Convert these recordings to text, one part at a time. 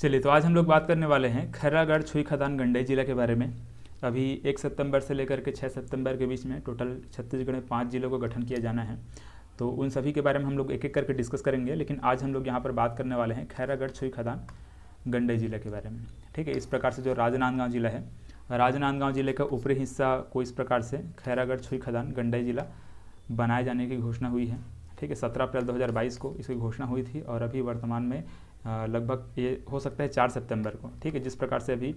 चलिए, तो आज हम लोग बात करने वाले हैं खैरागढ़ छुई खदान गंडई जिला के बारे में। अभी 1 सितंबर से लेकर के 6 सितंबर के बीच में टोटल छत्तीसगढ़ में 5 जिलों को गठन किया जाना है। तो उन सभी के बारे में हम लोग एक एक करके डिस्कस करेंगे, लेकिन आज हम लोग यहाँ पर बात करने वाले हैं खैरागढ़ छुई खदान गंडई जिला के बारे में। ठीक है, इस प्रकार से जो राजनांदगांव जिला है, राजनांदगांव जिले का ऊपरी हिस्सा को इस प्रकार से खैरागढ़ छुई खदान गंडई जिला बनाए जाने की घोषणा हुई है। ठीक है, 17 अप्रैल 2022 को इसकी घोषणा हुई थी और अभी वर्तमान में लगभग ये हो सकता है 4 सितंबर को। ठीक है, जिस प्रकार से अभी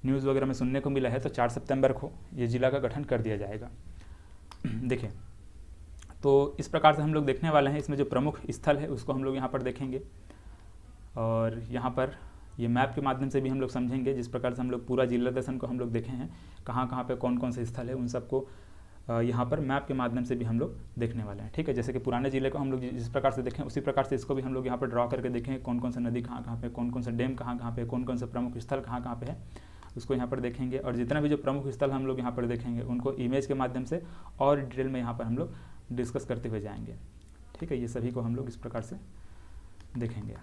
न्यूज़ वगैरह में सुनने को मिला है तो 4 सितंबर को ये ज़िला का गठन कर दिया जाएगा। देखिए, तो इस प्रकार से हम लोग देखने वाले हैं, इसमें जो प्रमुख स्थल है उसको हम लोग यहाँ पर देखेंगे और यहाँ पर ये मैप के माध्यम से भी हम लोग समझेंगे। जिस प्रकार से हम लोग पूरा जिला दर्शन को हम लोग देखे हैं, कहाँ कहाँ पे कौन कौन से स्थल है, उन सबको यहाँ पर मैप के माध्यम से भी हम लोग देखने वाले हैं। ठीक है, जैसे कि पुराने जिले को हम लोग जिस प्रकार से देखें उसी प्रकार से इसको भी हम लोग यहाँ पर ड्रॉ करके देखें, कौन कौन सा नदी कहाँ कहाँ पे, कौन कौन सा डैम कहाँ कहाँ पे, कौन कौन से प्रमुख स्थल कहाँ कहाँ पे है, उसको यहाँ पर देखेंगे। और जितना भी जो प्रमुख स्थल हम लोग यहाँ पर देखेंगे उनको इमेज के माध्यम से और डिटेल में यहाँ पर हम लोग डिस्कस करते हुए जाएंगे। ठीक है, ये सभी को हम लोग इस प्रकार से देखेंगे।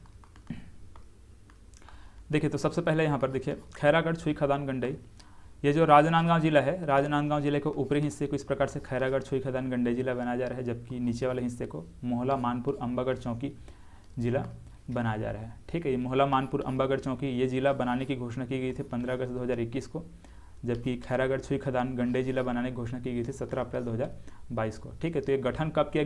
देखिए, तो सबसे पहले यहाँ पर देखिए खैरागढ़ छुई खदान गंडई, ये जो राजनांदगांव जिला है, राजनांदगांव जिले के ऊपरी हिस्से को इस प्रकार से खैरागढ़ छुई खदान गंडई जिला बनाया जा रहा है, जबकि नीचे वाले हिस्से को मोहला मानपुर अंबागढ़ चौकी जिला बनाया जा रहा है। ठीक है, ये मोहला मानपुर अंबागढ़ चौकी ये जिला बनाने की घोषणा की गई थी 15 अगस्त 2021 को, जबकि खैरागढ़ छुई खदान गंडई जिला बनाने की घोषणा की गई थी 17 अप्रैल 2022 को। ठीक है, तो ये गठन कब किया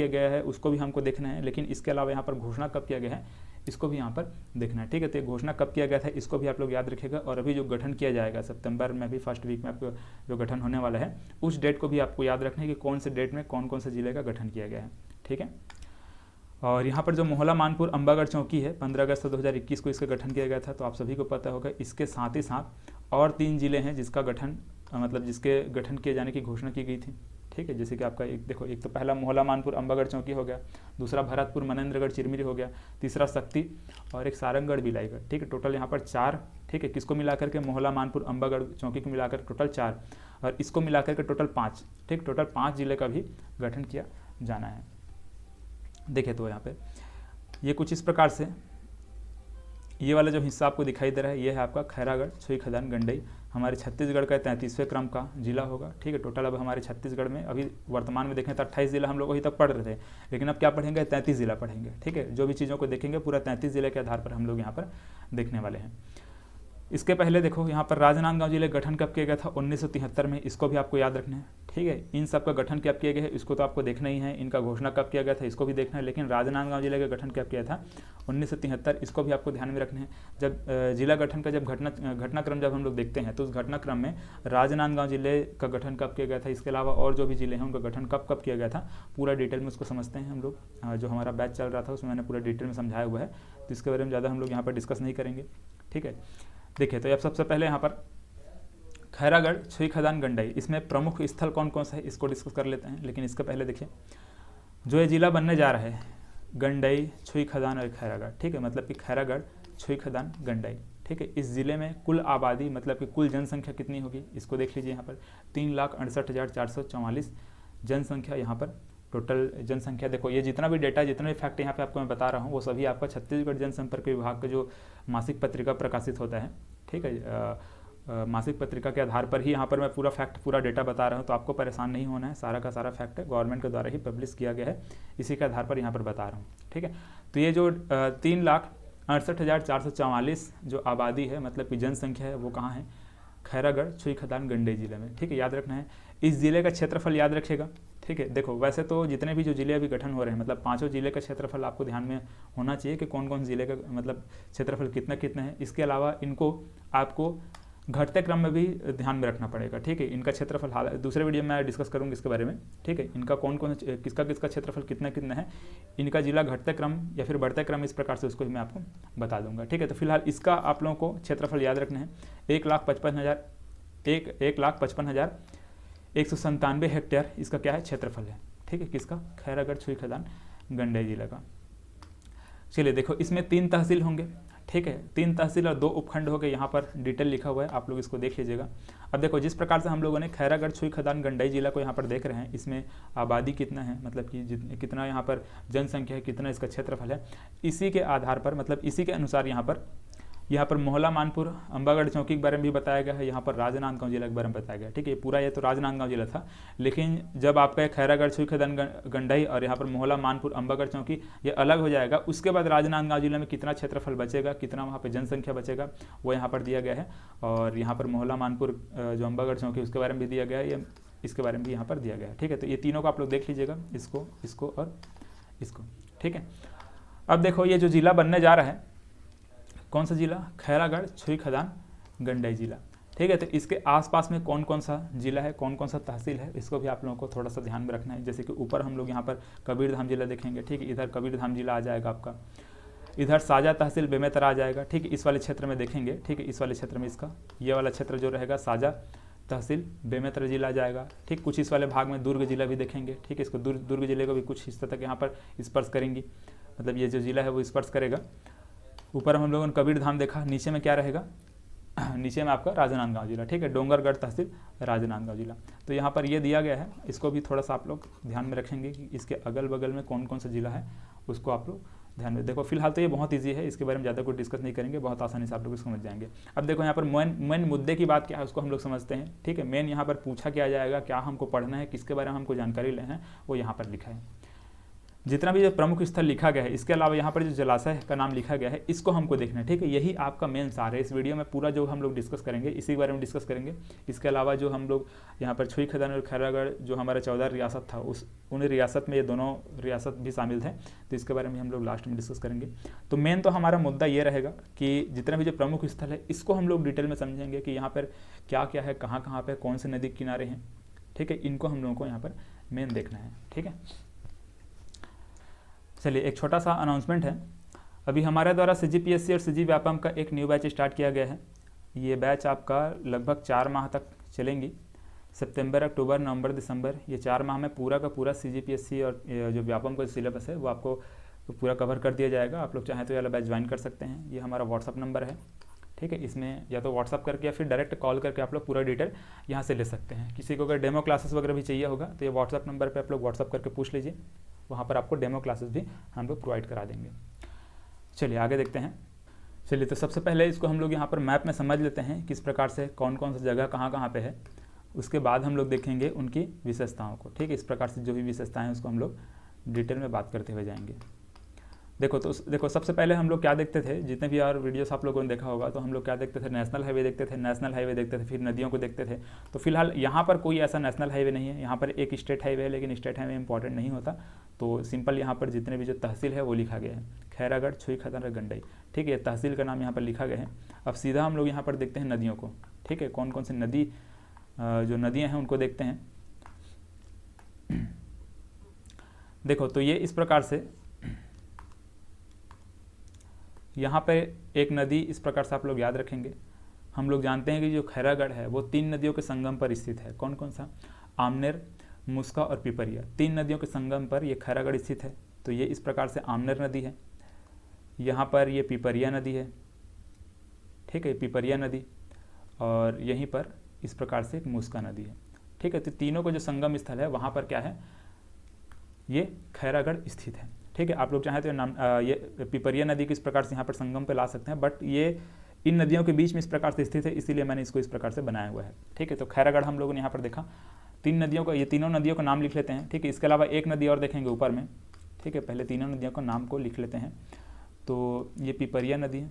गया है उसको भी हमको देखना है, लेकिन इसके अलावा यहाँ पर घोषणा कब किया गया है इसको भी यहाँ पर देखना है। ठीक है, तो ये घोषणा कब किया गया था इसको भी आप लोग याद रखिएगा। और अभी जो गठन किया जाएगा सितंबर में, भी फर्स्ट वीक में आपको जो गठन होने वाला है उस डेट को भी आपको याद रखना है कि कौन से डेट में कौन कौन से जिले का गठन किया गया है। ठीक है, और यहाँ पर जो मोहला मानपुर अंबागढ़ चौकी है 15 अगस्त 2021 को इसका गठन किया गया था, तो आप सभी को पता होगा। इसके साथ ही साथ और 3 जिले हैं जिसका गठन जिसके गठन किए जाने की घोषणा की गई थी। ठीक है, जैसे कि आपका एक देखो, एक तो पहला मोहला मानपुर अंबागढ़ चौकी हो गया, दूसरा भरतपुर मनेन्द्रगढ़ चिरमिरी हो गया, तीसरा शक्ति और एक सारंगगढ़ बिलाईगढ़। ठीक है, टोटल यहाँ पर 4। ठीक है, किसको मिलाकर के मोहला मानपुर अंबागढ़ चौकी को मिलाकर टोटल 4 और इसको मिलाकर के टोटल 5। ठीक, टोटल 5 जिले का भी गठन किया जाना है। देखिए, तो यहाँ पे ये कुछ इस प्रकार से ये वाला जो हिस्सा आपको दिखाई दे रहा है ये है आपका खैरागढ़ छुई खदान गंडई, हमारे छत्तीसगढ़ का 33वें क्रम का जिला होगा। ठीक है, टोटल अब हमारे छत्तीसगढ़ में अभी वर्तमान में देखें तो 28 जिला हम लोग अभी तक पढ़ रहे थे, लेकिन अब क्या पढ़ेंगे, 33 जिला पढ़ेंगे। ठीक है, जो भी चीज़ों को देखेंगे पूरा 33 जिले के आधार पर हम लोग यहाँ पर देखने वाले हैं। इसके पहले देखो यहाँ पर राजनांदगांव जिले गठन कब किया गया था, 1973 में, इसको भी आपको याद रखना है। ठीक है, इन सब का गठन कब किया गया है इसको तो आपको देखना ही है, इनका घोषणा कब किया गया था इसको भी देखना है, लेकिन राजनांदगांव जिले का गठन कब किया था 1973, इसको भी आपको ध्यान में रखना है। जब जिला गठन का जब घटनाक्रम जब हम लोग देखते हैं तो उस घटनाक्रम में राजनांदगांव जिले का गठन कब किया गया था, इसके अलावा और जो भी जिले हैं उनका गठन कब किया गया था पूरा डिटेल में उसको समझते हैं हम लोग। जो हमारा बैच चल रहा था उसमें मैंने पूरा डिटेल में समझाया हुआ है, तो इसके बारे में ज़्यादा हम लोग यहाँ पर डिस्कस नहीं करेंगे। ठीक है, देखिए, तो अब सबसे पहले यहाँ पर खैरागढ़ छुई खदान गंडई, इसमें प्रमुख स्थल कौन कौन सा है इसको डिस्कस कर लेते हैं। लेकिन इसके पहले देखिए, जो ये जिला बनने जा रहा है गंडई, छुई खदान और खैरागढ़। ठीक है, मतलब कि खैरागढ़ छुई खदान गंडई। ठीक है, इस जिले में कुल आबादी मतलब कि कुल जनसंख्या कितनी होगी इसको देख लीजिए। यहाँ पर 3,68,444 जनसंख्या, यहाँ पर टोटल जनसंख्या। देखो, ये जितना भी डेटा, जितना भी फैक्ट यहाँ पे आपको मैं बता रहा हूँ वो सभी आपका छत्तीसगढ़ जनसंपर्क विभाग का जो मासिक पत्रिका प्रकाशित होता है। ठीक है, मासिक पत्रिका के आधार पर ही यहाँ पर मैं पूरा फैक्ट, पूरा डेटा बता रहा हूँ, तो आपको परेशान नहीं होना है। सारा का सारा फैक्ट गवर्नमेंट के द्वारा ही पब्लिश किया गया है, इसी के आधार पर यहाँ पर बता रहा हूँ। ठीक है, तो ये जो 3,68,444 जो आबादी है मतलब कि जनसंख्या है वो कहाँ है, खैरागढ़ छुई खदान गंडई जिले में। ठीक है, याद रखना है। इस जिले का क्षेत्रफल याद रखिएगा। ठीक है, देखो वैसे तो जितने भी जो जिले अभी गठन हो रहे हैं मतलब 5 जिले का क्षेत्रफल आपको ध्यान में होना चाहिए कि कौन कौन जिले का मतलब क्षेत्रफल कितना कितना है। इसके अलावा इनको आपको घटते क्रम में भी ध्यान में रखना पड़ेगा। ठीक है, इनका क्षेत्रफल दूसरे वीडियो में मैं डिस्कस करूँगा इसके बारे में। ठीक है, इनका कौन कौन किसका क्षेत्रफल कितना कितना है, इनका जिला घटते क्रम या फिर बढ़ते क्रम इस प्रकार से उसको मैं आपको बता दूंगा। ठीक है, तो फिलहाल इसका आप लोगों को क्षेत्रफल याद रखना है 1,55,197 हेक्टेयर इसका क्या है क्षेत्रफल है। ठीक है, किसका, खैरागढ़ छुई खदान गंडई जिला का। चलिए देखो, इसमें 3 तहसील होंगे। ठीक है, 3 तहसील और 2 उपखंड हो गए, यहाँ पर डिटेल लिखा हुआ है, आप लोग इसको देख लीजिएगा। अब देखो जिस प्रकार से हम लोगों ने खैरागढ़ छुई खदान गंडई जिला को यहाँ पर देख रहे हैं, इसमें आबादी कितना है, मतलब कि कितना यहाँ पर जनसंख्या है, कितना इसका क्षेत्रफल है, इसी के आधार पर मतलब इसी के अनुसार यहाँ पर मोहला मानपुर अंबागढ़ चौकी के बारे में भी बताया गया है, यहाँ पर राजनांदगांव जिला के बारे में बताया गया है। ठीक है, पूरा ये तो राजनांदगांव जिला था, लेकिन जब आपका खैरागढ़ छुई खदान गंडई और यहाँ पर मोहला मानपुर अंबागढ़ चौकी ये अलग हो जाएगा, उसके बाद राजनांदगांव जिले में कितना क्षेत्रफल बचेगा, कितना वहाँ पर जनसंख्या बचेगा, वो यहाँ पर दिया गया है। और यहाँ पर मोहला मानपुर जो अंबागढ़ चौकी उसके बारे में भी दिया गया है, ये इसके बारे में भी यहाँ पर दिया गया है। ठीक है, तो ये तीनों को आप लोग देख लीजिएगा, इसको और इसको। ठीक है, अब देखो ये जो जिला बनने जा रहा है, कौन सा जिला, खैरागढ़ छुई खदान गंडई जिला। ठीक है, तो इसके आसपास में कौन कौन सा जिला है, कौन कौन सा तहसील है, इसको भी आप लोगों को थोड़ा सा ध्यान में रखना है। जैसे कि ऊपर हम लोग यहाँ पर कबीरधाम जिला देखेंगे, ठीक है, इधर कबीरधाम जिला आ जाएगा आपका, इधर साजा तहसील बेमेतरा आ जाएगा। ठीक है, इस वाले क्षेत्र में देखेंगे, ठीक है, इस वाले क्षेत्र में इसका ये वाला क्षेत्र जो रहेगा साजा तहसील बेमेतरा जिला आ जाएगा। ठीक, कुछ इस वाले भाग में दुर्ग जिला भी देखेंगे। ठीक है, इसको दुर्ग जिले को भी कुछ हिस्से तक यहाँ पर स्पर्श करेंगी, मतलब ये जो जिला है वो स्पर्श करेगा। ऊपर हम लोगों ने कबीरधाम देखा, नीचे में क्या रहेगा, नीचे में आपका राजनांदगांव जिला। ठीक है, डोंगरगढ़ तहसील राजनांदगांव जिला। तो यहाँ पर ये दिया गया है, इसको भी थोड़ा सा आप लोग ध्यान में रखेंगे कि इसके अगल बगल में कौन कौन सा जिला है, उसको आप लोग ध्यान में। देखो फिलहाल तो ये बहुत ईजी है, इसके बारे में ज़्यादा कुछ डिस्कस नहीं करेंगे, बहुत आसानी से आप लोग समझ जाएंगे। अब देखो यहाँ पर मेन मुद्दे की बात क्या है उसको हम लोग समझते हैं। ठीक है, मेन यहाँ पर पूछा क्या जाएगा, क्या हमको पढ़ना है, किसके बारे में हमको जानकारी लेना है, वो यहाँ पर लिखा है। जितना भी जो प्रमुख स्थल लिखा गया है, इसके अलावा यहाँ पर जो जलाशय का नाम लिखा गया है, इसको हमको देखना है। ठीक है, यही आपका मेन सार है इस वीडियो में, पूरा जो हम लोग डिस्कस करेंगे इसी के बारे में डिस्कस करेंगे। इसके अलावा जो हम लोग यहाँ पर छुई खदान और खैरागढ़ जो हमारा 14 रियासत था, उन रियासत में ये दोनों रियासत भी शामिल थे, तो इसके बारे में हम लोग लास्ट में डिस्कस करेंगे। तो मेन तो हमारा मुद्दा ये रहेगा कि जितने भी जो प्रमुख स्थल है इसको हम लोग डिटेल में समझेंगे कि यहाँ पर क्या क्या है, कहाँ कहाँ पर कौन से नदी किनारे हैं। ठीक है, इनको हम लोगों को यहाँ पर मेन देखना है। ठीक है, चलिए एक छोटा सा अनाउंसमेंट है, अभी हमारे द्वारा CGPSC और CG व्यापम का एक न्यू बैच स्टार्ट किया गया है। ये बैच आपका लगभग 4 माह तक चलेंगी, सितंबर, अक्टूबर, नवंबर, दिसंबर, ये 4 माह में पूरा का पूरा CGPSC और जो व्यापम का सिलेबस है वो आपको पूरा कवर कर दिया जाएगा। आप लोग चाहें तो ये वाला बैच ज्वाइन कर सकते हैं। ये हमारा व्हाट्सअप नंबर है। ठीक है, इसमें या तो व्हाट्सअप करके या फिर डायरेक्ट कॉल करके आप लोग पूरा डिटेल यहाँ से ले सकते हैं। किसी को अगर डेमो क्लासेस वगैरह भी चाहिए होगा तो ये व्हाट्सअप नंबर पर आप लोग व्हाट्सअप करके पूछ लीजिए, वहाँ पर आपको डेमो क्लासेस भी हम लोग प्रोवाइड करा देंगे। चलिए आगे देखते हैं। चलिए तो सबसे पहले इसको हम लोग यहाँ पर मैप में समझ लेते हैं किस प्रकार से कौन कौन सा जगह कहाँ कहाँ पे है। उसके बाद हम लोग देखेंगे उनकी विशेषताओं को। ठीक है, इस प्रकार से जो भी विशेषताएं हैं उसको हम लोग डिटेल में बात करते हुए जाएंगे। देखो सबसे पहले हम लोग क्या देखते थे, जितने भी और वीडियोस आप लोगों ने देखा होगा, तो हम लोग क्या देखते थे, नेशनल हाईवे देखते थे, फिर नदियों को देखते थे। तो फिलहाल यहाँ पर कोई ऐसा नेशनल हाईवे नहीं है, यहाँ पर एक स्टेट हाईवे है, लेकिन स्टेट हाईवे इंपॉर्टेंट नहीं होता। तो सिंपल यहाँ पर जितने भी जो तहसील है वो लिखा गया है, खैरागढ़ छुई खदान गंडई। ठीक है, तहसील का नाम यहाँ पर लिखा गया है। अब सीधा हम लोग यहाँ पर देखते हैं नदियों को। ठीक है, कौन कौन सी नदी जो नदियाँ हैं उनको देखते हैं। देखो तो ये इस प्रकार से यहाँ पे एक नदी इस प्रकार से आप लोग याद रखेंगे। हम लोग जानते हैं कि जो खैरागढ़ है वो 3 नदियों के संगम पर स्थित है। कौन कौन सा, आमनेर, मुस्का और पिपरिया, 3 नदियों के संगम पर ये खैरागढ़ स्थित है। तो ये इस प्रकार से आमनेर नदी है, यहाँ पर ये पिपरिया नदी है। ठीक है, पिपरिया नदी, और यहीं पर इस प्रकार से एक मुस्का नदी है। ठीक है, तो तीनों को जो संगम स्थल है वहाँ पर क्या है, ये खैरागढ़ स्थित है। ठीक है, आप लोग चाहें तो नाम ये पिपरिया नदी किस प्रकार से यहाँ पर संगम पे ला सकते हैं, बट ये इन नदियों के बीच में इस प्रकार से स्थित है, इसीलिए मैंने इसको इस प्रकार से बनाया हुआ है। ठीक है, तो खैरागढ़ हम लोगों ने यहाँ पर देखा। 3 नदियों का, ये तीनों नदियों का नाम लिख लेते हैं। ठीक है, इसके अलावा एक नदी और देखेंगे ऊपर में। ठीक है, पहले तीनों नदियों का नाम को लिख लेते हैं। तो ये पिपरिया नदी है।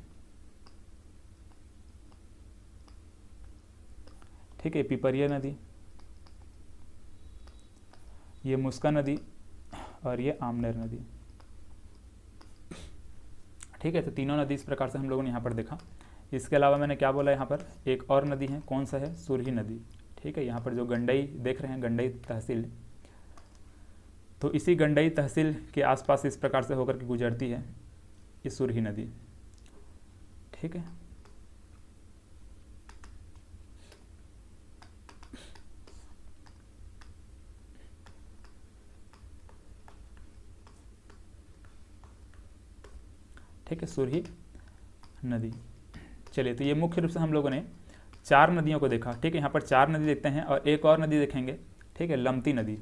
ठीक है, पिपरिया नदी, ये मुस्का नदी और ये आमनेर नदी। ठीक है, तो तीनों नदी इस प्रकार से हम लोगों ने यहाँ पर देखा। इसके अलावा मैंने क्या बोला, यहाँ पर एक और नदी है, कौन सा है, सुरही नदी। ठीक है, यहाँ पर जो गंडई देख रहे हैं, गंडई तहसील, तो इसी गंडई तहसील के आसपास इस प्रकार से होकर के गुजरती है ये सुरही नदी। ठीक है, ठीक है, सुरही नदी। चलिए, तो ये मुख्य रूप से हम लोगों ने 4 नदियों को देखा। ठीक है, यहाँ पर 4 नदी देखते हैं और एक और नदी देखेंगे। ठीक है, लमती नदी।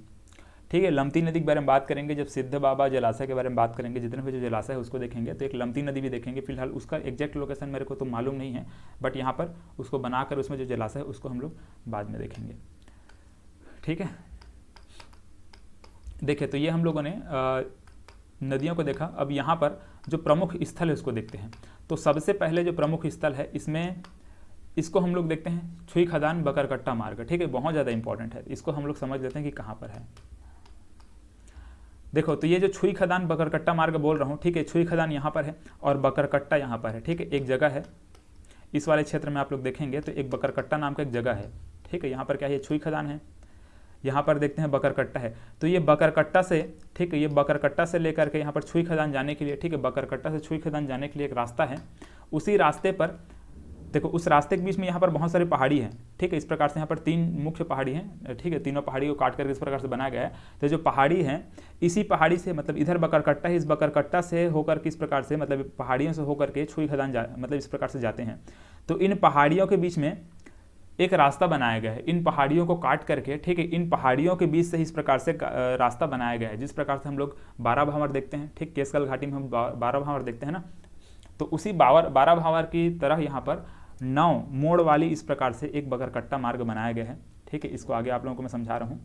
ठीक है, लमती नदी के बारे में बात करेंगे जब सिद्ध बाबा जलाशय के बारे में बात करेंगे, जितने भी जो जलाशय है उसको देखेंगे, तो एक लमती नदी भी देखेंगे। फिलहाल उसका एग्जैक्ट लोकेशन मेरे को तो मालूम नहीं है, बट यहाँ पर उसको बनाकर उसमें जो जलाशय है उसको हम लोग बाद में देखेंगे। ठीक है, देखिए, तो ये हम लोगों ने नदियों को देखा। अब यहाँ पर जो प्रमुख स्थल है उसको देखते हैं। तो सबसे पहले जो प्रमुख स्थल है इसमें इसको हम लोग देखते हैं छुई खदान बकरकट्टा मार्ग। ठीक है, बहुत ज़्यादा इंपॉर्टेंट है, इसको हम लोग समझ लेते हैं कि कहाँ पर है। देखो, तो ये जो छुई खदान बकरकट्टा मार्ग बोल रहा हूँ, ठीक है, छुई खदान यहाँ पर है और बकरकट्टा यहाँ पर है। ठीक है, एक जगह है इस वाले क्षेत्र में आप लोग देखेंगे तो एक बकरकट्टा नाम का एक जगह है। ठीक है, यहाँ पर क्या है, छुई खदान है, यहाँ पर देखते हैं बकरकट्टा है। तो ये बकरकट्टा से, ठीक है, ये बकरकट्टा से लेकर के यहाँ पर छुई खदान जाने के लिए, ठीक है, बकरकट्टा से छुई खदान जाने के लिए एक रास्ता है। उसी रास्ते पर देखो, उस रास्ते के बीच में यहाँ पर बहुत सारी पहाड़ी हैं। ठीक है, इस प्रकार से यहाँ पर 3 मुख्य पहाड़ी हैं। ठीक है, तीनों पहाड़ी को काट करके इस प्रकार से बनाया गया है। तो जो पहाड़ी है, इसी पहाड़ी से मतलब इधर बकरकट्टा है, इस बकरकट्टा से होकर किस प्रकार से मतलब पहाड़ियों से होकर के छुई खदान मतलब इस प्रकार से जाते हैं। तो इन पहाड़ियों के बीच में एक रास्ता बनाया गया है, इन पहाड़ियों को काट करके। ठीक है, इन पहाड़ियों के बीच से इस प्रकार से रास्ता बनाया गया है, जिस प्रकार से हम लोग 12 भावर देखते हैं। ठीक, केसकल घाटी में हम 12 भावर देखते हैं ना, तो उसी 12 भावर की तरह यहाँ पर 9 मोड़ वाली इस प्रकार से एक बकरकट्टा मार्ग बनाया गया है। ठीक है, इसको आगे आप लोगों को मैं समझा रहा हूँ।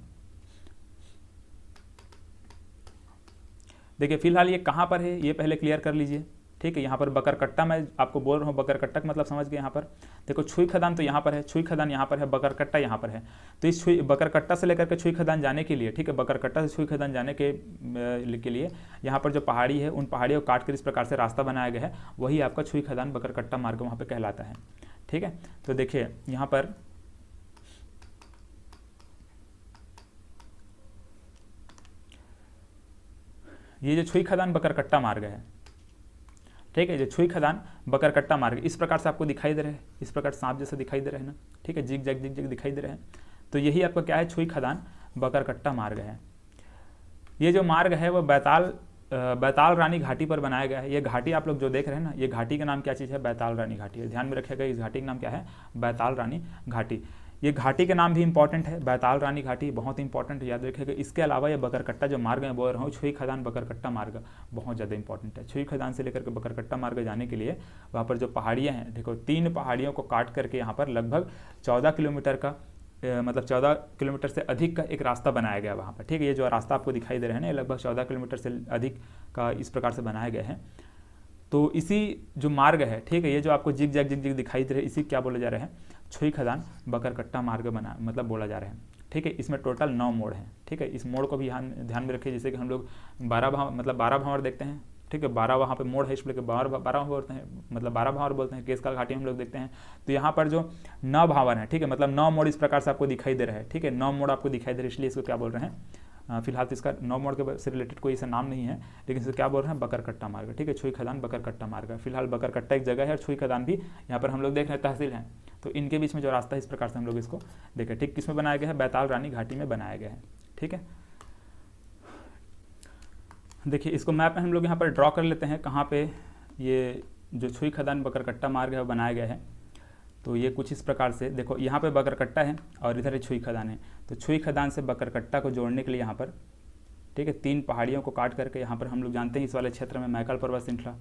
देखिए, फिलहाल ये कहाँ पर है ये पहले क्लियर कर लीजिए। ठीक है, यहाँ पर बकरकट्टा मैं आपको बोल रहा हूँ, बकरकट्टा का मतलब समझ गए। यहाँ पर देखो, छुई खदान तो यहाँ पर है, छुई खदान यहाँ पर है, बकरकट्टा यहाँ पर है। तो इस बकरकट्टा से लेकर के छुई खदान जाने के लिए, ठीक है, बकरकट्टा से छुई खदान जाने के लिए यहाँ पर जो पहाड़ी है उन पहाड़ियों को काट कर इस प्रकार से रास्ता बनाया गया है, वही आपका छुई खदान बकरकट्टा मार्ग वहाँ पर कहलाता है। ठीक है, तो देखिए यहाँ पर ये जो छुई खदान बकरकट्टा मार्ग है, ठीक है, जो छुई खदान बकरकट्टा मार्ग इस प्रकार से आपको दिखाई दे रहे हैं, इस प्रकार सांप जैसा दिखाई दे रहे हैं ना। ठीक है, जिग जग दिखाई दे रहे हैं। तो यही आपका क्या है, छुई खदान बकरकट्टा मार्ग है। ये जो मार्ग है वो बैताल रानी घाटी पर बनाया गया है। ये घाटी आप लोग जो देख रहे हैं ना, ये घाटी का नाम क्या चीज़ है, बैताल रानी घाटी है। ध्यान में रखिएगा, इस घाटी का नाम क्या है, बैताल रानी घाटी। ये घाटी के नाम भी इंपॉर्टेंट है, बैताल रानी घाटी बहुत इंपॉर्टेंट, याद रखिएगा। इसके अलावा ये बकरकट्टा जो मार्ग मैं बोल रहा हूँ, छुई खदान बकरकट्टा मार्ग, बहुत ज़्यादा इंपॉर्टेंट है। छुई खदान से लेकर के बकरकट्टा मार्ग जाने के लिए वहाँ पर जो पहाड़ियाँ हैं, देखो 3 पहाड़ियों को काट करके यहाँ पर लगभग 14 किलोमीटर का मतलब 14 किलोमीटर से अधिक का एक रास्ता बनाया गया वहाँ पर। ठीक है, ये जो रास्ता आपको दिखाई दे रहे हैं ना, लगभग 14 किलोमीटर से अधिक का इस प्रकार से बनाया गया है। तो इसी जो मार्ग है, ठीक है, ये जो आपको जिग जैग दिखाई दे रहे हैं, इसी क्या बोला जा रहा है, छुई खदान बकरकट्टा मार्ग बना मतलब बोला जा रहा है। ठीक है, इसमें टोटल 9 मोड़ हैं। ठीक है, इस मोड़ को भी ध्यान में रखिए, जैसे कि हम लोग 12 भावर देखते हैं। ठीक है, 12 वहाँ पे मोड़ है, इसलिए 12 बोलते हैं, मतलब 12 भावर बोलते हैं। केसकाल घाटी हम लोग देखते हैं, तो यहाँ पर जो 9 भावर है, ठीक है, मतलब 9 मोड़ इस प्रकार से आपको दिखाई दे रहा है। ठीक है, 9 मोड़ आपको दिखाई दे रहा है, इसलिए इसको क्या बोल रहे हैं, फिलहाल तो इसका 9 मोड़ के से रिलेटेड कोई ऐसा नाम नहीं है, लेकिन इसे क्या बोल रहे हैं, बकरकट्टा मार्ग। ठीक है, छुई खदान बकरकट्टा मार्ग। फिलहाल बकरकट्टा एक जगह है और छुई खदान भी यहाँ पर हम लोग देख रहे हैं तहसील है, तो इनके बीच में जो रास्ता है इस प्रकार से हम लोग इसको देखें। ठीक, किस में बनाया गया है, बैताल रानी घाटी में बनाया गया है। ठीक है, देखिए इसको मैप में हम लोग यहाँ पर ड्रॉ कर लेते हैं, कहाँ पे ये जो छुई खदान बकरकट्टा मार्ग है वो बनाया गया है। तो ये कुछ इस प्रकार से देखो, यहाँ पे बकरकट्टा है और इधर छुई खदान है। तो छुई खदान से बकरकट्टा को जोड़ने के लिए यहाँ पर, ठीक है, 3 पहाड़ियों को काट करके यहाँ पर हम लोग जानते हैं इस वाले क्षेत्र में मैकल पर्वत श्रृंखला,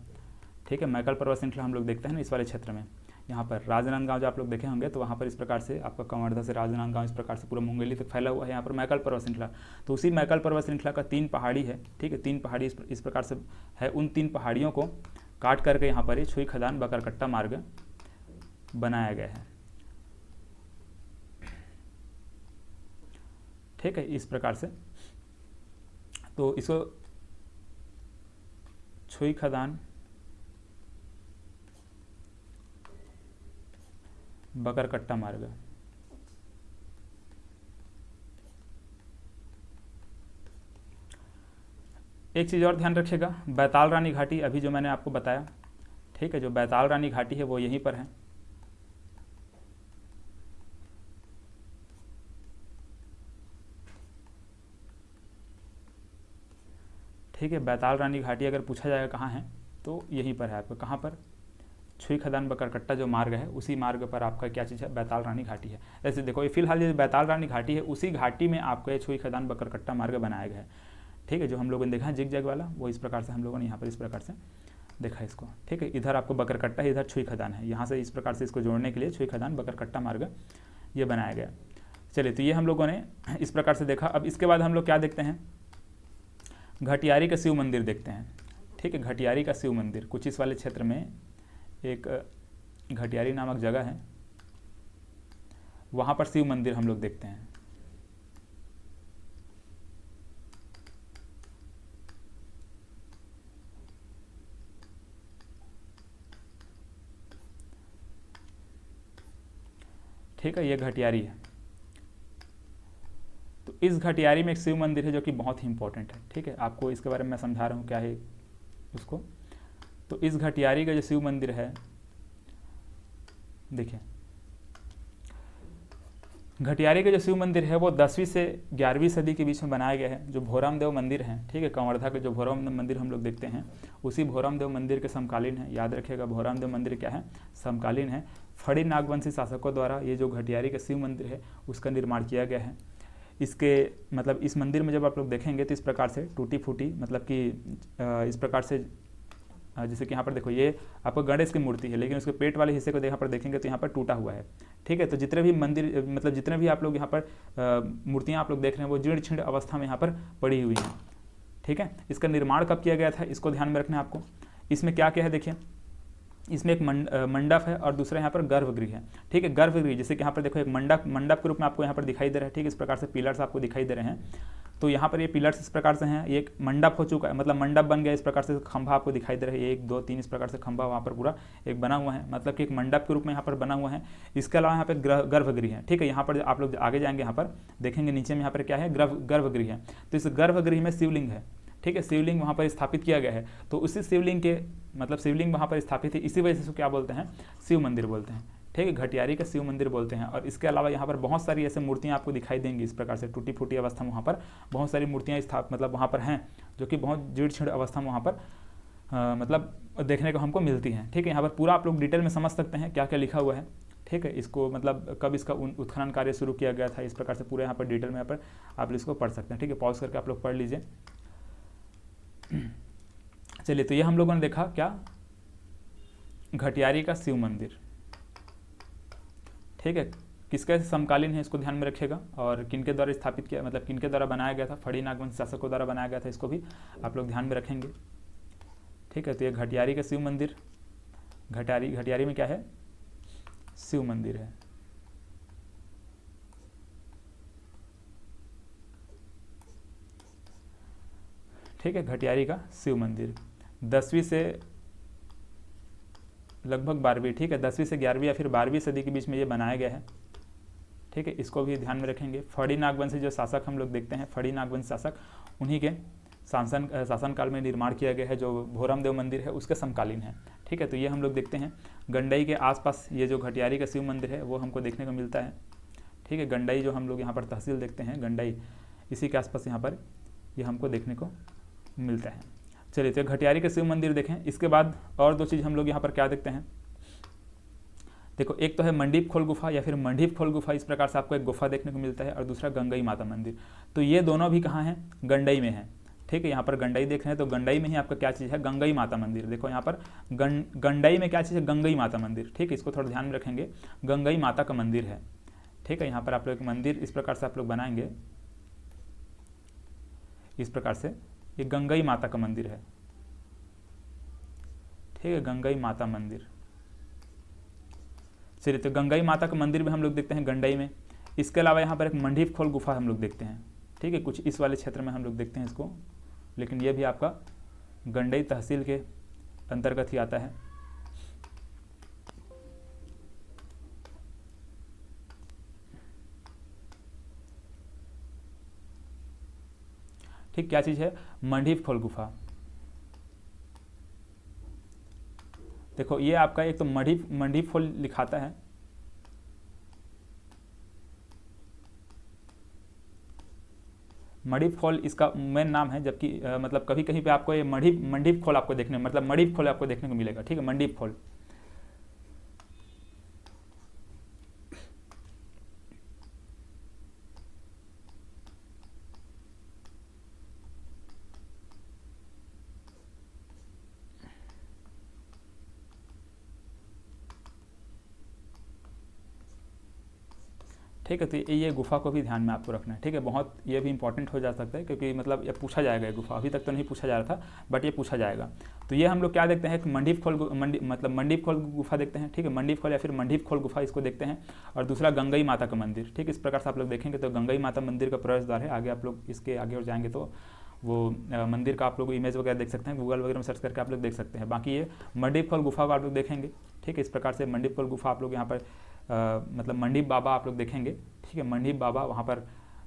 ठीक है, मैकल पर्वत श्रृंखला हम लोग देखते हैं ना इस वाले क्षेत्र में। यहाँ पर राजनांदगांव जो आप लोग देखे होंगे, तो वहाँ पर इस प्रकार से आपका कवर्धा से राजनांदगांव इस प्रकार से पूरा मुंगेली तक फैला हुआ है यहाँ पर मैकल पर्वत श्रृंखला। तो उसी मैकल पर्वत श्रृंखला का 3 पहाड़ी है। ठीक है, 3 पहाड़ी इस प्रकार से है, उन 3 पहाड़ियों को काट करके यहाँ पर छुई खदान बकरकट्टा मार्ग बनाया गया है। ठीक है, इस प्रकार से तो इसको छुई खदान बकरकट्टा मार्ग। एक चीज़ और ध्यान रखिएगा, बैताल रानी घाटी अभी जो मैंने आपको बताया, ठीक है, जो बैताल रानी घाटी है वो यहीं पर है। ठीक है, बैताल रानी घाटी अगर पूछा जाएगा कहाँ है, तो यहीं पर है आपको, कहाँ पर, छुई खदान बकरकट्टा जो मार्ग है उसी मार्ग पर आपका क्या चीज़ है, बैताल रानी घाटी है। जैसे देखो ये फिलहाल ये बैताल रानी घाटी है, उसी घाटी में आपका ये छुई खदान बकरकट्टा मार्ग बनाया गया है। ठीक है, जो हम लोगों ने देखा है जिग जैग वाला, वो इस प्रकार से हम लोगों ने यहाँ पर इस प्रकार से देखा है इसको। ठीक है, इधर आपको बकरकट्टा है, इधर छुई खदान है, यहाँ से इस प्रकार से इसको जोड़ने के लिए छुई खदान बकरकट्टा मार्ग ये बनाया गया। चलिए, तो ये हम लोगों ने इस प्रकार से देखा। अब इसके बाद हम लोग क्या देखते हैं, घटियारी का शिव मंदिर देखते हैं। ठीक है, घटियारी का शिव मंदिर कुछ इस वाले क्षेत्र में एक घटियारी नामक जगह है, वहाँ पर शिव मंदिर हम लोग देखते हैं। ठीक है, ये घटियारी है। तो इस घटियारी में एक शिव मंदिर है जो कि बहुत ही इंपॉर्टेंट है। ठीक है, आपको इसके बारे में मैं समझा रहा हूँ क्या है उसको। तो इस घटियारी का जो शिव मंदिर है, देखिए घटियारी का जो शिव मंदिर है वो 10वीं से 11वीं सदी के बीच में बनाया गया है। जो भोराम देव मंदिर है, ठीक है, कंवर्धा के जो भोराम देव मंदिर हम लोग देखते हैं, उसी भोराम देव मंदिर के समकालीन है। याद रखिएगा, भोराम देव मंदिर क्या है, समकालीन है। फड़ी नागवंशी शासकों द्वारा ये जो घटियारी का शिव मंदिर है उसका निर्माण किया गया है। इसके मतलब इस मंदिर में जब आप लोग देखेंगे तो इस प्रकार से टूटी फूटी, मतलब कि इस प्रकार से, जैसे कि यहाँ पर देखो ये आपको गणेश की मूर्ति है, लेकिन उसके पेट वाले हिस्से को यहाँ पर देखेंगे तो यहाँ पर टूटा हुआ है। ठीक है, तो जितने भी मंदिर मतलब जितने भी आप लोग यहाँ पर मूर्तियाँ आप लोग देख रहे हैं वो जीर्ण छीर्ण अवस्था में यहाँ पर पड़ी हुई हैं। ठीक है, इसका निर्माण कब किया गया था इसको ध्यान में रखना है आपको। इसमें क्या क्या है देखिए, इसमें एक मंडप है और दूसरा यहाँ पर गर्भगृह है। ठीक है, गर्भगृह जैसे कि यहाँ पर देखो एक मंडप के रूप में आपको यहाँ पर दिखाई दे रहा है। ठीक है, इस प्रकार से पिलर्स आपको दिखाई दे रहे हैं। तो यहाँ पर ये पिलर्स इस प्रकार से हैं, ये एक मंडप हो चुका है, मतलब मंडप बन गया। इस प्रकार से खंभा आपको दिखाई दे रहा है, 1 2 3 इस प्रकार से खंभा वहाँ पर पूरा एक बना हुआ है, मतलब कि एक मंडप के रूप में यहाँ पर बना हुआ है। इसके अलावा यहाँ पर गर्भगृह है। ठीक है, यहाँ पर आप लोग आगे जाएंगे, यहाँ पर देखेंगे नीचे में यहाँ पर क्या है, गर्भगृह है। तो इस गर्भगृह में शिवलिंग है। ठीक है, शिवलिंग वहाँ पर स्थापित किया गया है। तो उसी शिवलिंग के मतलब शिवलिंग वहाँ पर स्थापित है, इसी वजह से इसको क्या बोलते हैं, शिव मंदिर बोलते हैं। ठीक है, घटियारी का शिव मंदिर बोलते हैं। और इसके अलावा यहाँ पर बहुत सारी ऐसे मूर्तियाँ आपको दिखाई देंगी इस प्रकार से टूटी फूटी अवस्था में। वहाँ पर बहुत सारी मूर्तियाँ मतलब वहाँ पर हैं जो कि बहुत जीर्ण शीर्ण अवस्था में वहाँ पर मतलब देखने को हमको मिलती हैं। ठीक है, यहाँ पर पूरा आप लोग डिटेल में समझ सकते हैं क्या क्या लिखा हुआ है। ठीक है, इसको मतलब कब इसका उत्खनन कार्य शुरू किया गया था, इस प्रकार से पूरे यहाँ पर डिटेल में यहाँ पर आप इसको पढ़ सकते हैं। ठीक है, पॉज करके आप लोग पढ़ लीजिए। चलिए, तो ये हम लोगों ने देखा क्या, घटियारी का शिव मंदिर। ठीक है, किसके समकालीन है इसको ध्यान में रखिएगा, और किनके द्वारा स्थापित किया, मतलब किनके द्वारा बनाया गया था, फड़ी नागवंशी शासकों द्वारा बनाया गया था, इसको भी आप लोग ध्यान में रखेंगे। ठीक है, तो ये घटियारी का शिव मंदिर, घटियारी में क्या है, शिव मंदिर है। ठीक है, घटियारी का शिव मंदिर 10वीं से लगभग 12वीं, ठीक है, 10वीं से 11वीं या फिर 12वीं सदी के बीच में ये बनाया गया है। ठीक है, इसको भी ध्यान में रखेंगे। फड़ी नागवंशी जो शासक हम लोग देखते हैं, फड़ी नागवंशी शासक, उन्हीं के शासनकाल में निर्माण किया गया है। जो भोराम देव मंदिर है उसके समकालीन है। ठीक है, तो ये हम लोग देखते हैं गंडई के आसपास ये जो घटियारी का शिव मंदिर है वो हमको देखने को मिलता है। ठीक है, गंडई जो हम लोग यहाँ पर तहसील देखते हैं गंडई, इसी के आसपास यहाँ पर ये हमको देखने को मिलता है। चलिए, तो घटियारी के शिव मंदिर देखें। इसके बाद और 2 चीज़ हम लोग यहाँ पर क्या देखते हैं, देखो एक तो है मंडीप खोल गुफा या फिर मंडीप खोल गुफा, इस प्रकार से आपको एक गुफा देखने को मिलता है, और दूसरा गंगई माता मंदिर। तो ये दोनों भी कहाँ हैं, गंडई में है। ठीक है, यहाँ पर गंडई देख रहे हैं तो गंडई में ही आपका क्या चीज़ है, गंगई माता मंदिर। देखो यहाँ पर गंडई में क्या चीज़ है, गंगई माता मंदिर। ठीक है, इसको थोड़ा ध्यान में रखेंगे, गंगई माता का मंदिर है। ठीक है, यहाँ पर आप लोग एक मंदिर इस प्रकार से आप लोग बनाएंगे, इस प्रकार से ये गंगई माता का मंदिर है। ठीक है, गंगई माता मंदिर। चलिए, तो गंगई माता का मंदिर भी हम लोग देखते हैं गंडई में। इसके अलावा यहाँ पर एक मंडीप खोल गुफा हम लोग देखते हैं। ठीक है, कुछ इस वाले क्षेत्र में हम लोग देखते हैं इसको, लेकिन ये भी आपका गंडई तहसील के अंतर्गत ही आता है। ठीक, क्या चीज़ है, मंडीप खोल गुफा। देखो ये आपका एक तो मंडीप खोल लिखाता है, मंडीप खोल इसका मेन नाम है, जबकि मतलब कभी कहीं पे आपको ये मंडीप खोल आपको देखने मतलब मंडीप खोल आपको देखने को मिलेगा। ठीक है, मंडीप खोल। ठीक है। तो ये गुफा को भी ध्यान में आपको रखना है, ठीक है। बहुत ये भी इंपॉर्टेंट हो जा सकता है, क्योंकि मतलब ये पूछा जाएगा, ये गुफा अभी तक तो नहीं पूछा जा रहा था, बट ये पूछा जाएगा। तो ये हम लोग क्या देखते हैं, एक मंडीप खोल गुफा देखते हैं, ठीक है। मंडीप खोल या फिर मंडीप खोल गुफा इसको देखते हैं। और दूसरा गंगई माता का मंदिर, ठीक है। इस प्रकार से आप लोग देखेंगे तो गंगई माता मंदिर का प्रवेश द्वार है। आगे आप लोग इसके आगे और जाएंगे तो वो मंदिर का आप लोग इमेज वगैरह देख सकते हैं, गूगल वगैरह में सर्च करके आप लोग देख सकते हैं। बाकी ये मंडीप खोल गुफा को आप लोग देखेंगे, ठीक है। इस प्रकार से मंडीप खोल गुफा आप लोग यहाँ पर मतलब मंडीप बाबा आप लोग देखेंगे, ठीक है। मंडीप बाबा वहाँ पर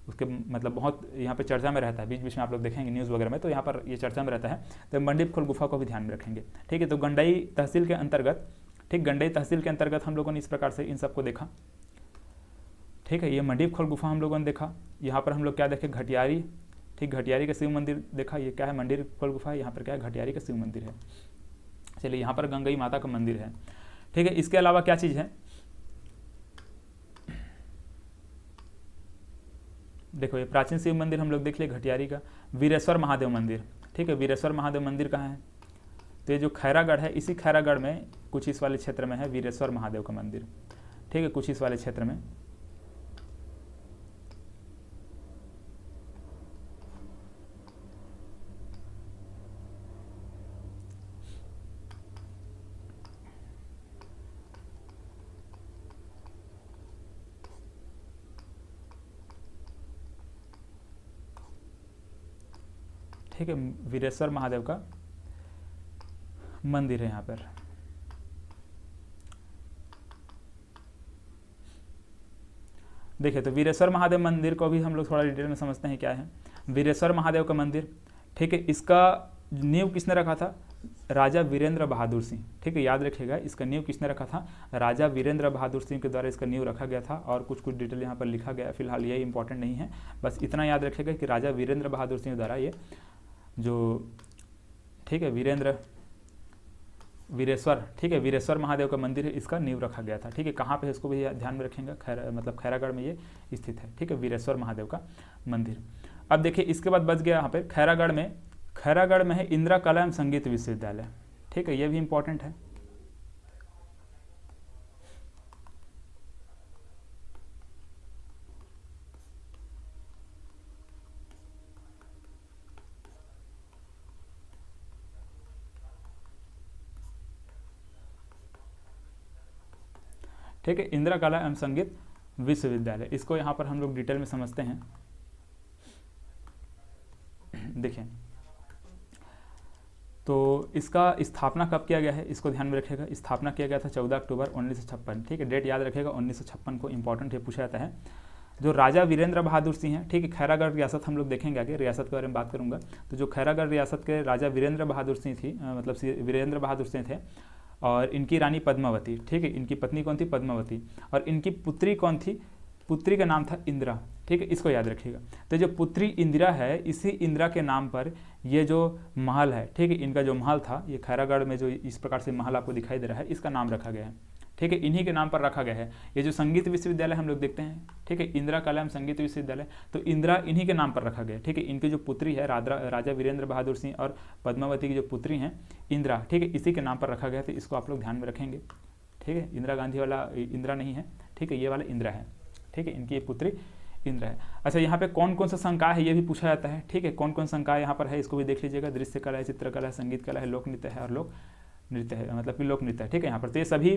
उसके मतलब बहुत यहाँ पे चर्चा में रहता है, बीच बीच में आप लोग देखेंगे न्यूज़ वगैरह में, तो यहाँ पर ये चर्चा में रहता है। तो मंडीप खोल गुफा को भी ध्यान में रखेंगे, ठीक है। तो गंडई तहसील के अंतर्गत, ठीक, गंडई तहसील के अंतर्गत हम लोगों ने इस प्रकार से इन सबको देखा, ठीक है। ये मंडीप खोल गुफा हम लोगों ने देखा। यहाँ पर हम लोग क्या देखे, घटियारी, ठीक, घटियारी का शिव मंदिर देखा। ये क्या है, मंडीप खोल गुफा है। यहाँ पर क्या है, घटियारी का शिव मंदिर है। चलिए, यहाँ पर गंगई माता का मंदिर है, ठीक है। इसके अलावा क्या चीज़ है, देखो ये प्राचीन शिव मंदिर हम लोग देख लिए घटियारी का। वीरेश्वर महादेव मंदिर, ठीक है। वीरेश्वर महादेव मंदिर कहाँ है, तो ये जो खैरागढ़ है, इसी खैरागढ़ में कुछ इस वाले क्षेत्र में है वीरेश्वर महादेव का मंदिर, ठीक है, कुछ इस वाले क्षेत्र में। ठीक है, वीरेश्वर महादेव का मंदिर है यहाँ पर। देखिए, तो वीरेश्वर महादेव मंदिर को भी हम लोग थोड़ा डिटेल में समझते हैं क्या है वीरेश्वर महादेव का मंदिर, ठीक है। इसका नींव किसने रखा था, राजा वीरेंद्र बहादुर सिंह, ठीक है। याद रखिएगा, इसका नींव किसने रखा था, राजा वीरेंद्र बहादुर सिंह के द्वारा इसका नींव रखा गया था। और कुछ कुछ डिटेल यहाँ पर लिखा गया, फिलहाल ये इंपॉर्टेंट नहीं है, बस इतना याद रखिएगा कि राजा वीरेंद्र बहादुर सिंह द्वारा ये जो, ठीक है, वीरेश्वर, ठीक है, वीरेश्वर महादेव का मंदिर है, इसका नींव रखा गया था, ठीक है। कहाँ पे है इसको भी ध्यान में रखेंगे, खैरागढ़ में ये स्थित है, ठीक है, वीरेश्वर महादेव का मंदिर। अब देखिए, इसके बाद बच गया यहाँ पे खैरागढ़ में है इंदिरा कला एवं संगीत विश्वविद्यालय, ठीक है। ये भी इंपॉर्टेंट है। ठीक है, इंदिरा कला एवं संगीत विश्वविद्यालय, इसको यहाँ पर हम लोग डिटेल में समझते हैं। देखिए, तो इसका स्थापना कब किया गया है, इसको ध्यान में रखिएगा। स्थापना किया गया था 14 अक्टूबर 1956, ठीक है। डेट याद रखिएगा, 1956 को, इंपॉर्टेंट है, पूछा जाता है। जो राजा वीरेंद्र बहादुर सिंह हैं, ठीक है, खैरागढ़ रियासत हम लोग देखेंगे आगे, रियासत के बारे में बात करूंगा। तो जो खैरागढ़ रियासत के राजा वीरेंद्र बहादुर सिंह थी, मतलब वीरेंद्र बहादुर सिंह थे, और इनकी रानी पद्मावती, ठीक है। इनकी पत्नी कौन थी, पद्मावती, और इनकी पुत्री कौन थी, पुत्री का नाम था इंदिरा, ठीक है। इसको याद रखिएगा। तो जो पुत्री इंदिरा है, इसी इंदिरा के नाम पर ये जो महल है, ठीक है, इनका जो महल था, ये खैरागढ़ में जो इस प्रकार से महल आपको दिखाई दे रहा है, इसका नाम रखा गया है, ठीक है, इन्हीं के नाम पर रखा गया है। ये जो संगीत विश्वविद्यालय हम लोग देखते हैं, ठीक है, इंदिरा कला एवं संगीत विश्वविद्यालय, तो इंदिरा इन्हीं के नाम पर रखा गया है, ठीक है। इनकी जो पुत्री है राजा वीरेंद्र बहादुर सिंह और पद्मावती की जो पुत्री हैं इंदिरा, ठीक है, इसी के नाम पर रखा गया, तो इसको आप लोग ध्यान में रखेंगे, ठीक है। इंदिरा गांधी वाला इंदिरा नहीं है, ठीक है, ये वाला इंदिरा है, ठीक है, इनकी ये पुत्री इंदिरा है। अच्छा, यहाँ पे कौन कौन सा संकाय है ये भी पूछा जाता है, ठीक है। कौन कौन संकाय यहाँ पर है, इसको भी देख लीजिएगा। दृश्य कला है, चित्रकला है, संगीत कला है, लोक नृत्य है और लोक नृत्य है, मतलब कि लोक नृत्य है, ठीक है। यहाँ पर तो ये सभी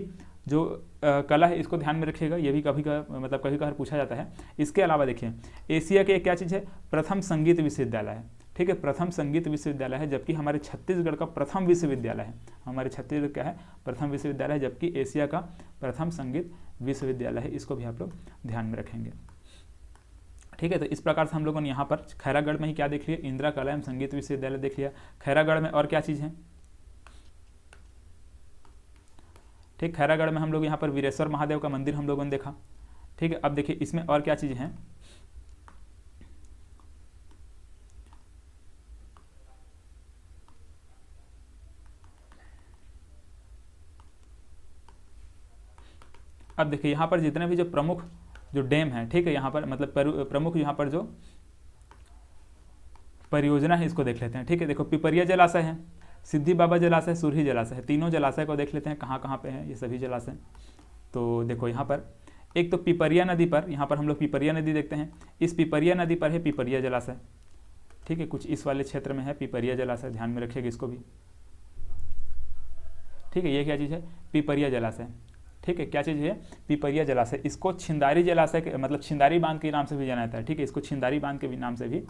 जो कला है, इसको ध्यान में रखिएगा, ये भी कभी कभार पूछा जाता है। इसके अलावा देखिए, एशिया के क्या चीज़ है, प्रथम संगीत विश्वविद्यालय है, ठीक है, प्रथम संगीत विश्वविद्यालय है, जबकि हमारे छत्तीसगढ़ का प्रथम विश्वविद्यालय है। हमारे छत्तीसगढ़ क्या है, प्रथम विश्वविद्यालय है, जबकि एशिया का प्रथम संगीत विश्वविद्यालय है। इसको भी आप लोग ध्यान में रखेंगे, ठीक है। तो इस प्रकार से हम लोगों ने यहाँ पर खैरागढ़ में ही क्या देख लिया, इंदिरा कला एवं संगीत विश्वविद्यालय देख लिया। खैरागढ़ में और क्या चीज़ है, ठीक, खैरागढ़ में हम लोग यहाँ पर वीरेश्वर महादेव का मंदिर हम लोगों ने देखा, ठीक है। अब देखिए, इसमें और क्या चीज़ है, अब देखिए यहाँ पर जितने भी जो प्रमुख जो डैम है, ठीक है, यहाँ पर मतलब प्रमुख यहाँ पर जो परियोजना है, इसको देख लेते हैं, ठीक है। देखो, पिपरिया जलाशय है, सिद्धि बाबा जलाशय, सुरही जलाशय है, तीनों जलाशय को देख लेते हैं कहाँ कहाँ पे हैं ये सभी जलाशय। तो देखो, यहाँ पर एक तो पिपरिया नदी पर, यहाँ पर हम लोग पिपरिया नदी देखते हैं, इस पिपरिया नदी पर है पिपरिया जलाशय, ठीक है, कुछ इस वाले क्षेत्र में है पिपरिया जलाशय, ध्यान में रखिएगा इसको भी, ठीक है। ये क्या चीज़ है, पिपरिया जलाशय, ठीक है, क्या चीज़ है, पिपरिया जलाशय। इसको छिंदारी जलाशय के मतलब छिंदारी बांध के नाम से भी जाना जाता है, ठीक है, इसको छिंदारी बांध के भी नाम से भी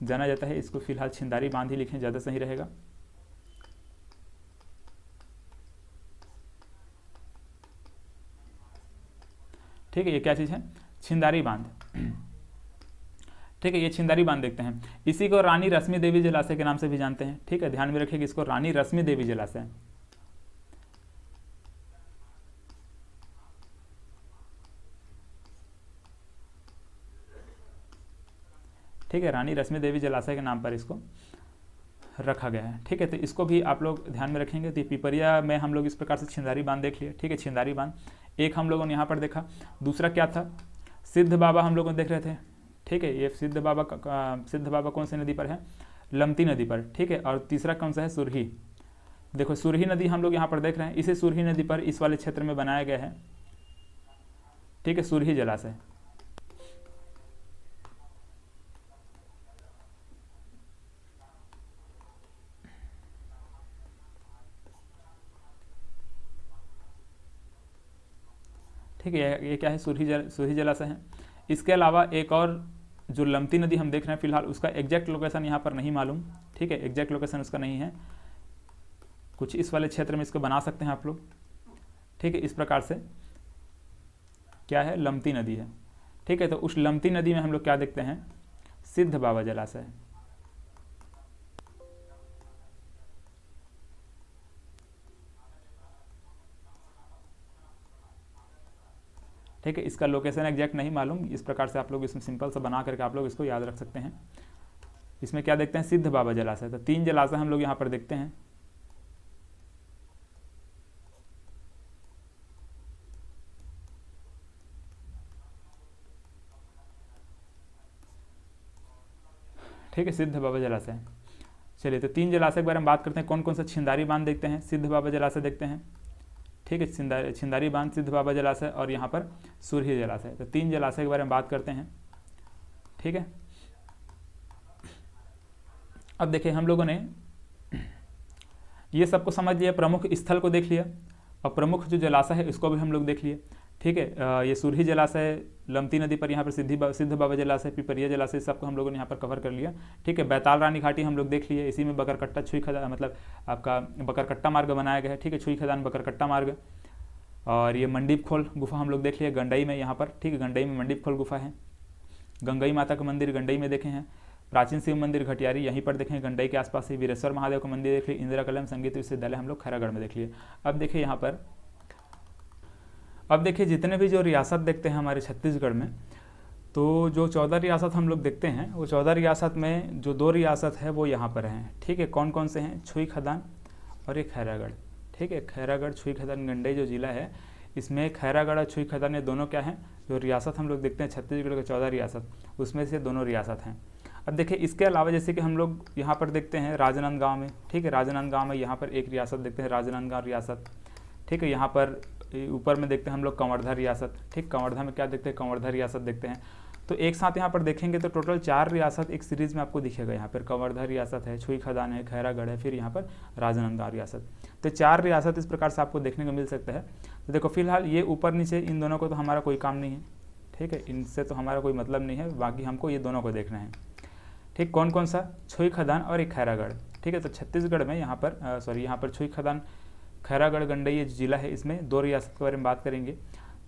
जाना जाता है। इसको फिलहाल छिंदारी बांध ही लिखें, ज़्यादा सही रहेगा। ठीक है, ये क्या चीज़ है, छिंदारी बांध, ठीक है, ये छिंदारी बांध देखते हैं। इसी को रानी रश्मि देवी जलाशय के नाम से भी जानते हैं, ठीक है, ध्यान में रखिएगा इसको, रानी रश्मि देवी जलाशय, ठीक है, रानी रश्मि देवी जलाशय के नाम पर इसको रखा गया है, ठीक है। तो इसको भी आप लोग ध्यान में रखेंगे। तो पिपरिया में हम लोग इस प्रकार से छिंदारी बांध देख लिए, ठीक है, छिंदारी बांध एक हम लोगों ने यहाँ पर देखा। दूसरा क्या था, सिद्ध बाबा हम लोग देख रहे थे, ठीक है, ये सिद्ध बाबा कौन सी नदी पर है, लमती नदी पर, ठीक है। और तीसरा कौन सा है, सुरही, देखो सुरही नदी हम लोग यहाँ पर देख रहे हैं, इसे सुरही नदी पर इस वाले क्षेत्र में बनाया गया है, ठीक है, सुरही जलाशय, ठीक है। ये क्या है, सुरही जलाशय है। इसके अलावा एक और जो लमती नदी हम देख रहे हैं फिलहाल, उसका एग्जैक्ट लोकेशन यहाँ पर नहीं मालूम, ठीक है, एग्जैक्ट लोकेशन उसका नहीं है, कुछ इस वाले क्षेत्र में इसको बना सकते हैं आप लोग, ठीक है। इस प्रकार से क्या है, लमती नदी है, ठीक है। तो उस लमती नदी में हम लोग क्या देखते हैं, सिद्ध बाबा जलाशय, ठीक है। इसका लोकेशन एग्जैक्ट नहीं मालूम, इस प्रकार से आप लोग इसमें सिंपल सा बना करके आप लोग इसको याद रख सकते हैं। इसमें क्या देखते हैं, सिद्ध बाबा जलाशय। तो 3 जलाशय हम लोग यहाँ पर देखते हैं, ठीक है, सिद्ध बाबा जलाशय। चलिए, तो 3 जलाशय के बारे में बात करते हैं। कौन कौन सा, छिंदारी बांध देखते हैं, सिद्ध बाबा जलाशय देखते हैं, ठीक है, छिंदारी बांध, सिद्ध बाबा जलाशय और यहाँ पर सुरही जलाशय। तो 3 जलाशय के बारे में बात करते हैं, ठीक है। अब देखिए हम लोगों ने ये सबको समझ लिया, प्रमुख स्थल को देख लिया, और प्रमुख जो जलाशय है इसको भी हम लोग देख लिए, ठीक है। ये सुरही जलाशय, लमती नदी पर यहाँ पर सिद्ध बाबा जलाशय, पिपरिया जलाशय, सबको हम लोगों ने यहाँ पर कवर कर लिया, ठीक है। बैताल रानी घाटी हम लोग देख लिए, इसी में बकरकट्टा छुई खदान मतलब आपका बकरकट्टा मार्ग बनाया गया है, ठीक है, छुई खदान बकरकट्टा मार्ग। और ये मंडीप खोल गुफा हम लोग देख लिए गंडई में यहाँ पर, ठीक है, गंडई में मंडीप खोल गुफा है। गंगई माता का मंदिर गंडई में देखे हैं। प्राचीन शिव मंदिर घटियारी यहीं पर देखें, गंडई के आसपास ही। वीरेश्वर महादेव का मंदिर देख लिए। इंदिरा कलम संगीत विश्वविद्यालय हम लोग खैरागढ़ में देख लिए। अब देखिए यहाँ पर, अब देखिए जितने भी जो रियासत देखते हैं हमारे छत्तीसगढ़ में, तो जो 14 रियासत हम लोग देखते हैं, वो 14 रियासत में जो 2 रियासत है वो यहाँ पर हैं, ठीक है। कौन कौन से हैं, छुई खदान और ये खैरागढ़, ठीक है। खैरागढ़, छुई खदान, गंडई जो जिला है, इसमें खैरागढ़ और छुई खदान ये दोनों क्या हैं, जो रियासत हम लोग देखते हैं छत्तीसगढ़ के 14 रियासत, उसमें से दोनों रियासत हैं। अब देखिए इसके अलावा जैसे कि हम लोग यहाँ पर देखते हैं राजनांदगांव में, ठीक है, राजनांदगांव में यहाँ पर एक रियासत देखते हैं, राजनांदगांव रियासत, ठीक है। यहाँ पर ऊपर में देखते हैं हम लोग कंवर्धा रियासत, ठीक, कंवर्धा में क्या देखते हैं, कंवर्धा रियासत देखते हैं। तो एक साथ यहाँ पर देखेंगे तो टोटल 4 रियासत एक सीरीज़ में आपको दिखेगा। यहाँ पर कंवर्धा रियासत है, छुई खदान है, खैरागढ़ है, फिर यहाँ पर राजनांदगांव रियासत। तो 4 रियासत इस प्रकार से आपको देखने को मिल सकता है। तो देखो फिलहाल ये ऊपर नीचे इन दोनों को तो हमारा कोई काम नहीं है, ठीक है, इनसे तो हमारा कोई मतलब नहीं है, बाकी हमको ये दोनों को देखना है, ठीक। कौन कौन सा, छुई खदान और एक खैरागढ़, ठीक है। तो छत्तीसगढ़ में यहाँ पर यहाँ पर छुई खदान, खैरागढ़, गंडई ये जिला है, इसमें 2 रियासत के बारे में बात करेंगे।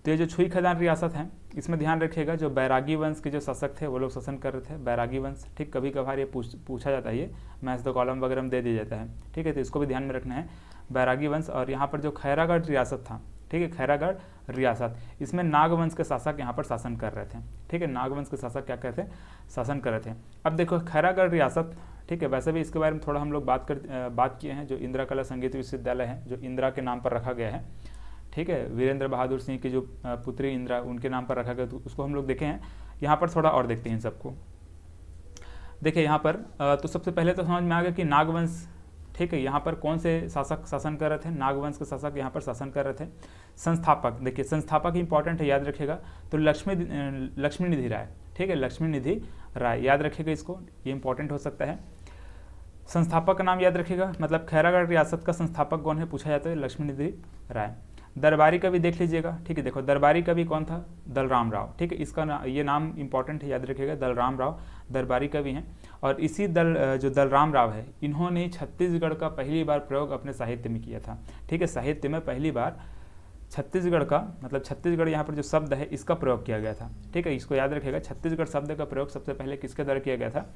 तो ये जो छुई खदान रियासत है, इसमें ध्यान रखिएगा जो बैरागी वंश के जो शासक थे वो लोग शासन कर रहे थे, बैरागी वंश, ठीक। कभी कभार ये पूछा जाता है, ये मैथ्स तो कॉलम वगैरह में दे दिया जाता है, ठीक है। तो इसको भी ध्यान में रखना है, बैरागी वंश। और यहाँ पर जो खैरागढ़ रियासत था, ठीक है, खैरागढ़ रियासत, इसमें नागवंश के शासक यहाँ पर शासन कर रहे थे, ठीक है। नागवंश के शासक क्या कहते हैं, शासन कर रहे थे। अब देखो खैरागढ़ रियासत, ठीक है, वैसे भी इसके बारे में थोड़ा हम लोग बात किए हैं। जो इंदिरा कला संगीत विश्वविद्यालय है, जो इंदिरा के नाम पर रखा गया है, ठीक है, वीरेंद्र बहादुर सिंह की जो पुत्री इंदिरा, उनके नाम पर रखा गया, तो उसको हम लोग देखे हैं। यहाँ पर थोड़ा और देखते हैं इन सबको। देखिए यहाँ पर तो सबसे पहले तो समझ में आ गया कि नागवंश, ठीक है, यहाँ पर कौन से शासक शासन कर रहे थे, नागवंश के शासक यहाँ पर शासन कर रहे थे। संस्थापक, देखिए संस्थापक इंपॉर्टेंट है, याद रखिएगा, तो लक्ष्मी निधि राय, ठीक है, लक्ष्मी निधि राय, याद रखिएगा इसको, ये इंपॉर्टेंट हो सकता है। संस्थापक का नाम याद रखिएगा, मतलब खैरागढ़ रियासत का संस्थापक कौन है पूछा जाता है, लक्ष्मी निधि राय। दरबारी कवि देख लीजिएगा, ठीक है, देखो दरबारी कवि कौन था, दलराम राव, ठीक है, इसका ये नाम इंपॉर्टेंट है, याद रखिएगा, दलराम राव दरबारी कवि हैं। और इसी जो दलराम राव है, इन्होंने ही छत्तीसगढ़ का पहली बार प्रयोग अपने साहित्य में किया था, ठीक है, साहित्य में पहली बार छत्तीसगढ़ का, मतलब छत्तीसगढ़ यहाँ पर जो शब्द है इसका प्रयोग किया गया था, ठीक है, इसको याद रखिएगा, छत्तीसगढ़ शब्द का प्रयोग सबसे पहले किसके द्वारा किया गया था,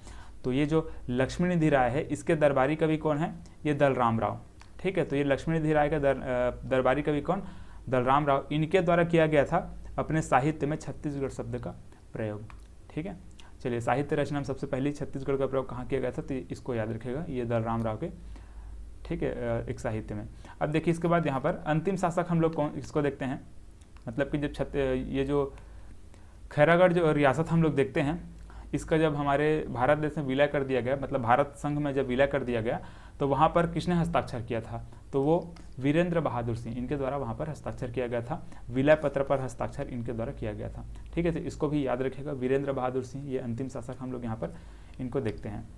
तो ये जो लक्ष्मी निधि राय है इसके दरबारी कवि कौन है, ये दलराम राव, ठीक है, तो ये लक्ष्मी निधि राय का दरबारी कवि कौन, दलराम राव, इनके द्वारा किया गया था अपने साहित्य में छत्तीसगढ़ शब्द का प्रयोग, ठीक है। चलिए, साहित्य रचना में सबसे पहले छत्तीसगढ़ का प्रयोग कहाँ किया गया था, तो इसको याद रखिएगा, ये दलराम राव के, ठीक है, एक साहित्य में। अब देखिए इसके बाद यहाँ पर अंतिम शासक हम लोग कौन, इसको देखते हैं, मतलब कि जब ये जो खैरागढ़ जो रियासत हम लोग देखते हैं, इसका जब हमारे भारत देश में विलय कर दिया गया, मतलब भारत संघ में जब विलय कर दिया गया, तो वहाँ पर किसने हस्ताक्षर किया था, तो वो वीरेंद्र बहादुर सिंह, इनके द्वारा वहाँ पर हस्ताक्षर किया गया था, विलय पत्र पर हस्ताक्षर इनके द्वारा किया गया था, ठीक है, तो इसको भी याद रखिएगा, वीरेंद्र बहादुर सिंह, ये अंतिम शासक हम लोग यहाँ पर इनको देखते हैं।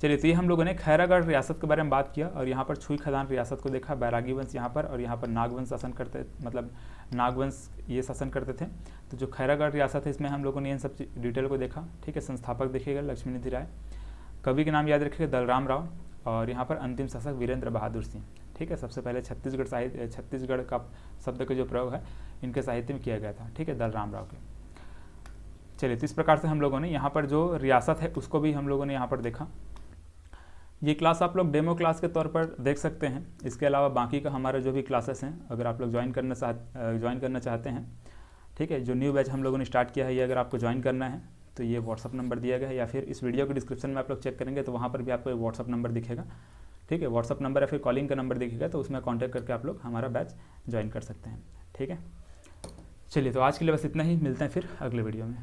चलिए, तो ये हम लोगों ने खैरागढ़ रियासत के बारे में बात किया, और यहाँ पर छुई खदान रियासत को देखा, बैरागी वंश यहाँ पर, और यहाँ पर नागवंश शासन करते, मतलब नागवंश ये शासन करते थे। तो जो खैरागढ़ रियासत है इसमें हम लोगों ने इन सब डिटेल को देखा, ठीक है। संस्थापक देखिएगा लक्ष्मी निधि राय, कवि के नाम याद रखिएगा दलराम राव, और यहाँ पर अंतिम शासक वीरेंद्र बहादुर सिंह, ठीक है। सबसे पहले छत्तीसगढ़ का शब्द का जो प्रयोग है इनके साहित्य में किया गया था, ठीक है, दलराम राव के। चलिए, तो इस प्रकार से हम लोगों ने यहाँ पर जो रियासत है उसको भी हम लोगों ने यहाँ पर देखा। ये क्लास आप लोग डेमो क्लास के तौर पर देख सकते हैं। इसके अलावा बाकी का हमारा जो भी क्लासेस हैं, अगर आप लोग ज्वाइन करना चाहते हैं, ठीक है, जो न्यू बैच हम लोगों ने स्टार्ट किया है, ये अगर आपको ज्वाइन करना है तो ये व्हाट्सअप नंबर दिया गया है, या फिर इस वीडियो के डिस्क्रिप्शन में आप लोग चेक करेंगे तो वहाँ पर भी आपको एक व्हाट्सअप नंबर दिखेगा, ठीक है, व्हाट्सअप नंबर या फिर कॉलिंग का नंबर दिखेगा, तो उसमें कॉन्टैक्ट करके आप लोग हमारा बैच ज्वाइन कर सकते हैं, ठीक है। चलिए, तो आज के लिए बस इतना ही, मिलते हैं फिर अगले वीडियो में।